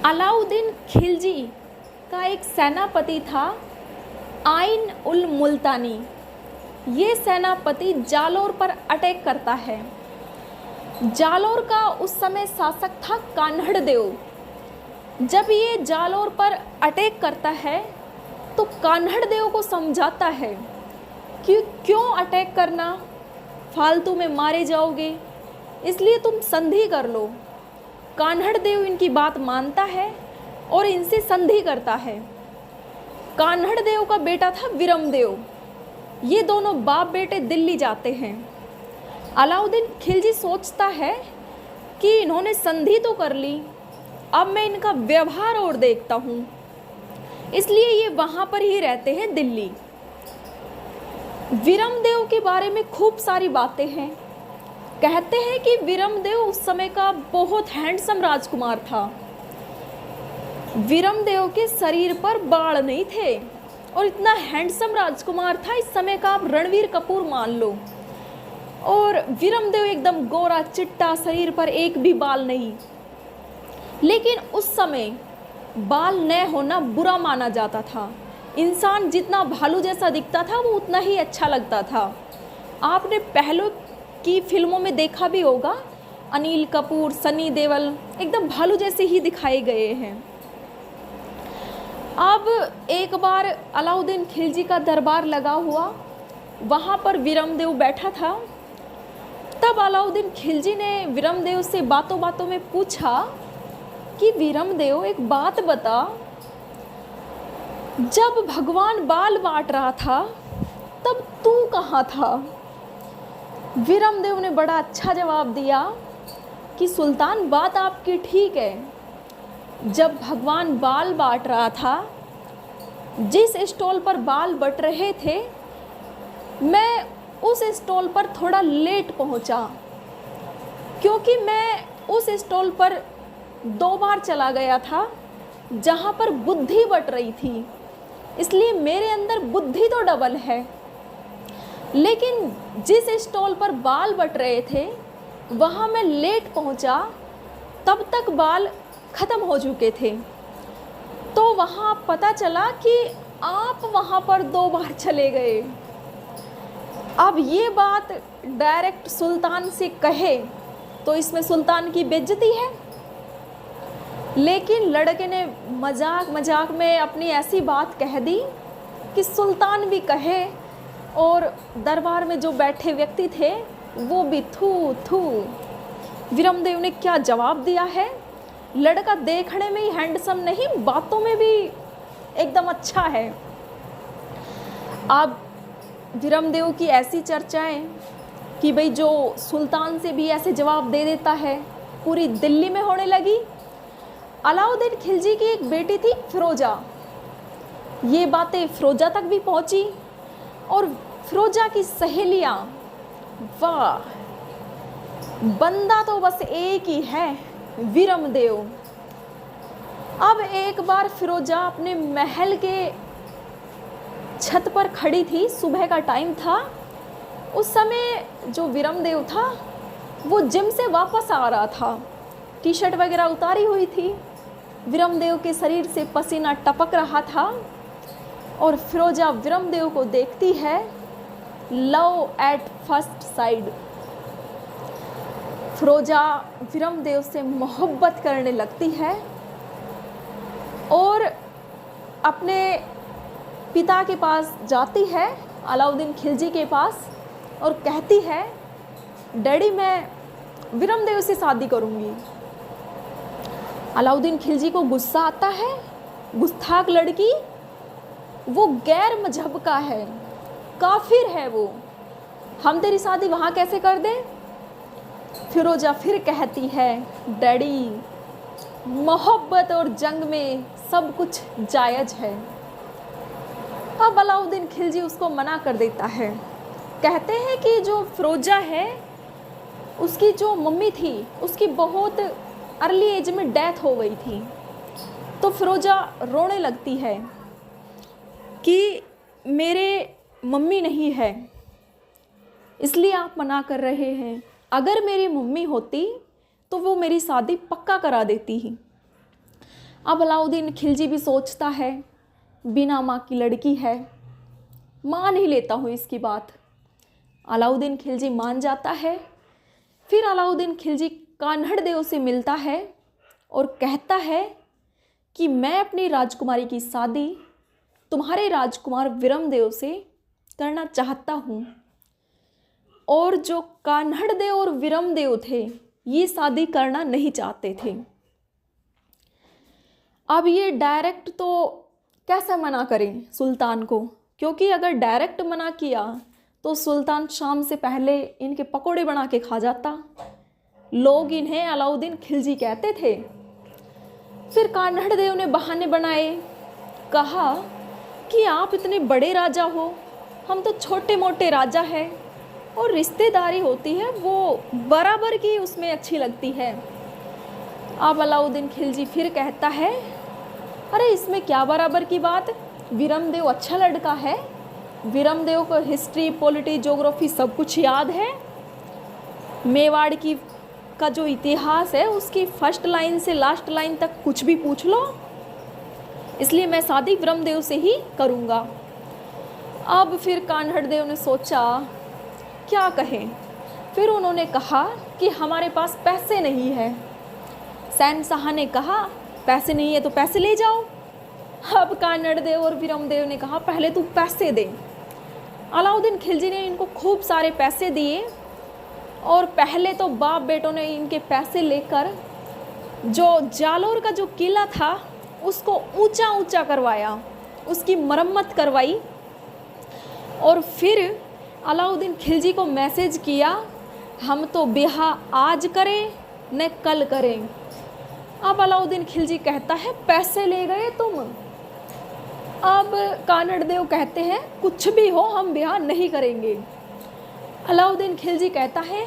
अलाउद्दीन खिलजी का एक सेनापति था, आइन उल मुल्तानी। ये सेनापति जालौर पर अटैक करता है। जालौर का उस समय शासक था कान्हड़ देव। जब ये जालौर पर अटैक करता है तो कान्हड़ देव को समझाता है कि क्यों अटैक करना, फालतू में मारे जाओगे, इसलिए तुम संधि कर लो। कान्हड़ देव इनकी बात मानता है और इनसे संधि करता है। कान्हड़ देव का बेटा था विरम देव। ये दोनों बाप बेटे दिल्ली जाते हैं। अलाउद्दीन खिलजी सोचता है कि इन्होंने संधि तो कर ली, अब मैं इनका व्यवहार और देखता हूँ, इसलिए ये वहाँ पर ही रहते हैं दिल्ली। विरम देव के बारे में खूब सारी बातें हैं। कहते हैं कि विरम देव उस समय का बहुत हैंडसम राजकुमार था। विरम देव के शरीर पर बाल नहीं थे और इतना हैंडसम राजकुमार था, इस समय का आप रणवीर कपूर मान लो। और विरम देव एकदम गोरा चिट्टा, शरीर पर एक भी बाल नहीं। लेकिन उस समय बाल न होना बुरा माना जाता था। इंसान जितना भालू जैसा दिखता था वो उतना ही अच्छा लगता था। आपने पहले की फिल्मों में देखा भी होगा, अनिल कपूर, सनी देओल एकदम भालू जैसे ही दिखाए गए हैं। अब एक बार अलाउद्दीन खिलजी का दरबार लगा हुआ, वहाँ पर विरम देव बैठा था। तब अलाउद्दीन खिलजी ने विरम देव से बातों बातों में पूछा कि विरम देव एक बात बता, जब भगवान बाल बांट रहा था तब तू कहाँ था? विरम देव ने बड़ा अच्छा जवाब दिया कि सुल्तान, बात आपकी ठीक है। जब भगवान बाल बांट रहा था, जिस स्टॉल पर बाल बट रहे थे, मैं उस स्टॉल पर थोड़ा लेट पहुंचा, क्योंकि मैं उस स्टॉल पर 2 बार चला गया था जहां पर बुद्धि बट रही थी, इसलिए मेरे अंदर बुद्धि तो डबल है। लेकिन जिस स्टॉल पर बाल बट रहे थे वहाँ मैं लेट पहुँचा, तब तक बाल ख़त्म हो चुके थे। तो वहाँ पता चला कि आप वहाँ पर 2 बार चले गए। अब ये बात डायरेक्ट सुल्तान से कहे तो इसमें सुल्तान की बेइज्जती है। लेकिन लड़के ने मजाक मजाक में अपनी ऐसी बात कह दी कि सुल्तान भी कहे और दरबार में जो बैठे व्यक्ति थे वो भी थू थू। विरम देव ने क्या जवाब दिया है, लड़का देखने में ही हैंडसम नहीं, बातों में भी एकदम अच्छा है। अब विरम देव की ऐसी चर्चाएं कि भाई जो सुल्तान से भी ऐसे जवाब दे देता है, पूरी दिल्ली में होने लगी। अलाउद्दीन खिलजी की एक बेटी थी फिरोजा। ये बातें फिरोजा तक भी पहुंची और फिरोजा की सहेलियां, वाह, बंदा तो बस एक ही है, विरम देव। अब एक बार फिरोजा अपने महल के छत पर खड़ी थी, सुबह का टाइम था। उस समय जो विरम देव था वो जिम से वापस आ रहा था, टी शर्ट वगैरह उतारी हुई थी। विरम देव के शरीर से पसीना टपक रहा था और फिरोजा विरम देव को देखती है। Love at first side. Firoza Viram Dev से मोहब्बत करने लगती है और अपने पिता के पास जाती है, अलाउद्दीन खिलजी के पास, और कहती है, डैडी मैं विरम देव से शादी करूँगी। अलाउद्दीन खिलजी को गुस्सा आता है, गुस्ताख लड़की, वो गैर मजहब का है, काफिर है वो, हम तेरी शादी वहाँ कैसे कर दें? फिरोजा फिर कहती है, डैडी मोहब्बत और जंग में सब कुछ जायज़ है। अब अलाउद्दीन खिलजी उसको मना कर देता है। कहते हैं कि जो फिरोजा है उसकी जो मम्मी थी उसकी बहुत अर्ली एज में डेथ हो गई थी। तो फिरोजा रोने लगती है कि मेरे मम्मी नहीं है, इसलिए आप मना कर रहे हैं। अगर मेरी मम्मी होती तो वो मेरी शादी पक्का करा देती ही। अब अलाउद्दीन खिलजी भी सोचता है बिना माँ की लड़की है, मान ही लेता हूँ इसकी बात। अलाउद्दीन खिलजी मान जाता है। फिर अलाउद्दीन खिलजी कान्हड़ देव से मिलता है और कहता है कि मैं अपनी राजकुमारी की शादी तुम्हारे राजकुमार विरमदेव से करना चाहता हूँ। और जो कान्हड़ देव और विरमदेव थे ये शादी करना नहीं चाहते थे। अब ये डायरेक्ट तो कैसे मना करें सुल्तान को, क्योंकि अगर डायरेक्ट मना किया तो सुल्तान शाम से पहले इनके पकोड़े बना के खा जाता। लोग इन्हें अलाउद्दीन खिलजी कहते थे। फिर कान्हड़ देव ने बहाने बनाए, कहा कि आप इतने बड़े राजा हो, हम तो छोटे मोटे राजा हैं, और रिश्तेदारी होती है वो बराबर की उसमें अच्छी लगती है। अब अलाउद्दीन खिलजी फिर कहता है, अरे इसमें क्या बराबर की बात, विरमदेव अच्छा लड़का है, विरमदेव को हिस्ट्री पॉलिटी ज्योग्राफी सब कुछ याद है, मेवाड़ की का जो इतिहास है उसकी फर्स्ट लाइन से लास्ट लाइन तक कुछ भी पूछ लो, इसलिए मैं शादी विरमदेव से ही करूँगा। अब फिर कान्हड़ देव ने सोचा क्या कहें। फिर उन्होंने कहा कि हमारे पास पैसे नहीं है। शहंशाह ने कहा पैसे नहीं है तो पैसे ले जाओ। अब कान्हड़ देव और विरमदेव ने कहा पहले तू पैसे दे। अलाउद्दीन खिलजी ने इनको खूब सारे पैसे दिए और पहले तो बाप बेटों ने इनके पैसे लेकर जो जालोर का जो किला था उसको ऊंचा ऊंचा करवाया, उसकी मरम्मत करवाई। और फिर अलाउद्दीन खिलजी को मैसेज किया, हम तो ब्याह आज करें न कल करें। अब अलाउद्दीन खिलजी कहता है पैसे ले गए तुम। अब कान्हड़ देव कहते हैं कुछ भी हो हम ब्याह नहीं करेंगे। अलाउद्दीन खिलजी कहता है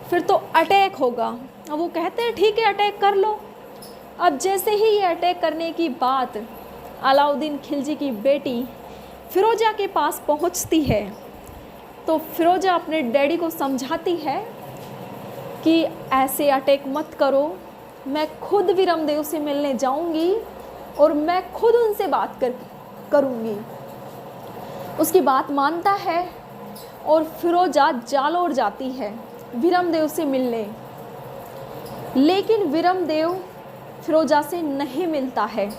फिर तो अटैक होगा। अब वो कहते हैं ठीक है अटैक कर लो। अब जैसे ही ये अटैक करने की बात अलाउद्दीन खिलजी की बेटी फिरोजा के पास पहुंचती है तो फिरोजा अपने डैडी को समझाती है कि ऐसे अटैक मत करो, मैं खुद विरमदेव से मिलने जाऊंगी और मैं खुद उनसे बात करूंगी। उसकी बात मानता है और फिरोजा जालोर जाती है विरमदेव से मिलने। लेकिन विरमदेव फिरोजा से नहीं मिलता है।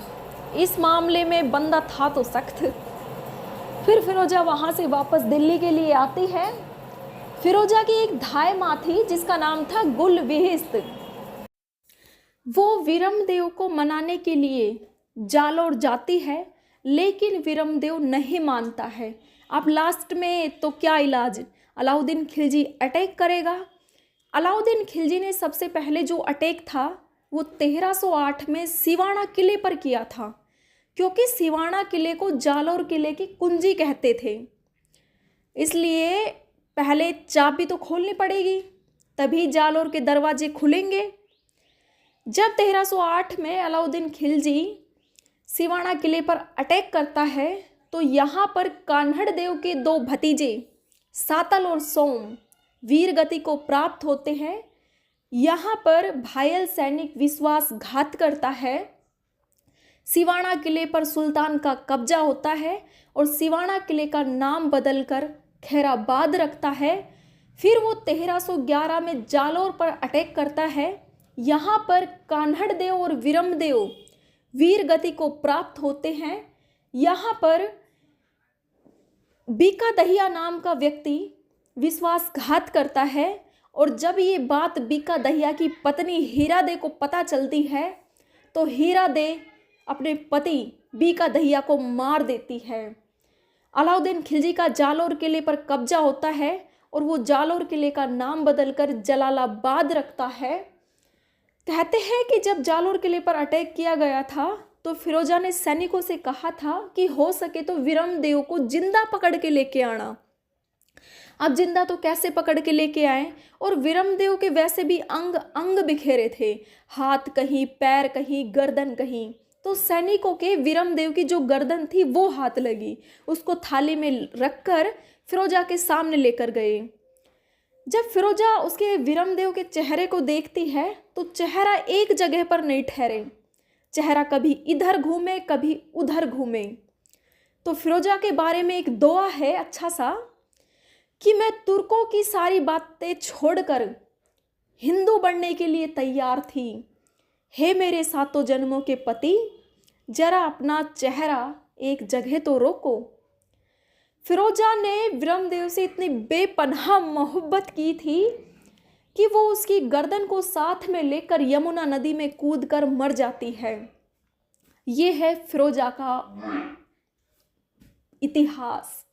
इस मामले में बंदा था तो सख्त। फिर फिरोजा वहाँ से वापस दिल्ली के लिए आती है। फिरोजा की एक धाय माँ थी जिसका नाम था गुल विहिस्त। वो विरमदेव को मनाने के लिए जालोर जाती है लेकिन विरमदेव नहीं मानता है। अब लास्ट में तो क्या इलाज, अलाउद्दीन खिलजी अटैक करेगा। अलाउद्दीन खिलजी ने सबसे पहले जो अटैक था वो 1308 में सिवाना किले पर किया था, क्योंकि सिवाना किले को जालोर किले की कुंजी कहते थे। इसलिए पहले चाबी तो खोलनी पड़ेगी तभी जालोर के दरवाजे खुलेंगे। जब 1308 में अलाउद्दीन खिलजी सिवाना किले पर अटैक करता है तो यहाँ पर कान्हड़ देव के दो भतीजे सातल और सोम वीर गति को प्राप्त होते हैं। यहाँ पर घायल सैनिक विश्वासघात करता है। सिवाना किले पर सुल्तान का कब्जा होता है और सिवाना किले का नाम बदलकर खैराबाद रखता है। फिर वो 1311 में जालोर पर अटैक करता है। यहाँ पर कान्हड़ देव और विरमदेव वीर गति को प्राप्त होते हैं। यहाँ पर बीका दहिया नाम का व्यक्ति विश्वासघात करता है और जब ये बात बीका दहिया की पत्नी हीरा दे को पता चलती है तो हीरा दे अपने पति बीका दहिया को मार देती है। अलाउद्दीन खिलजी का जालोर किले पर कब्जा होता है और वो जालोर किले का नाम बदलकर जलालाबाद रखता है। कहते हैं कि जब जालोर किले पर अटैक किया गया था तो फिरोजा ने सैनिकों से कहा था कि हो सके तो विरमदेव को जिंदा पकड़ के लेके आना। अब जिंदा तो कैसे पकड़ के लेके आए, और विरमदेव के वैसे भी अंग अंग बिखेरे थे, हाथ कहीं पैर कहीं गर्दन कहीं। तो सैनिकों के विरमदेव की जो गर्दन थी वो हाथ लगी, उसको थाली में रखकर फिरोजा के सामने लेकर गए। जब फिरोजा उसके विरमदेव के चेहरे को देखती है तो चेहरा एक जगह पर नहीं ठहरे, चेहरा कभी इधर घूमे कभी उधर घूमे। तो फिरोजा के बारे में एक दुआ है अच्छा सा कि मैं तुर्कों की सारी बातें छोड़कर हिंदू बनने के लिए तैयार थी। हे मेरे सातों जन्मों के पति, जरा अपना चेहरा एक जगह तो रोको। फिरोजा ने विरमदेव से इतनी बेपनाह मोहब्बत की थी कि वो उसकी गर्दन को साथ में लेकर यमुना नदी में कूदकर मर जाती है। ये है फिरोजा का इतिहास।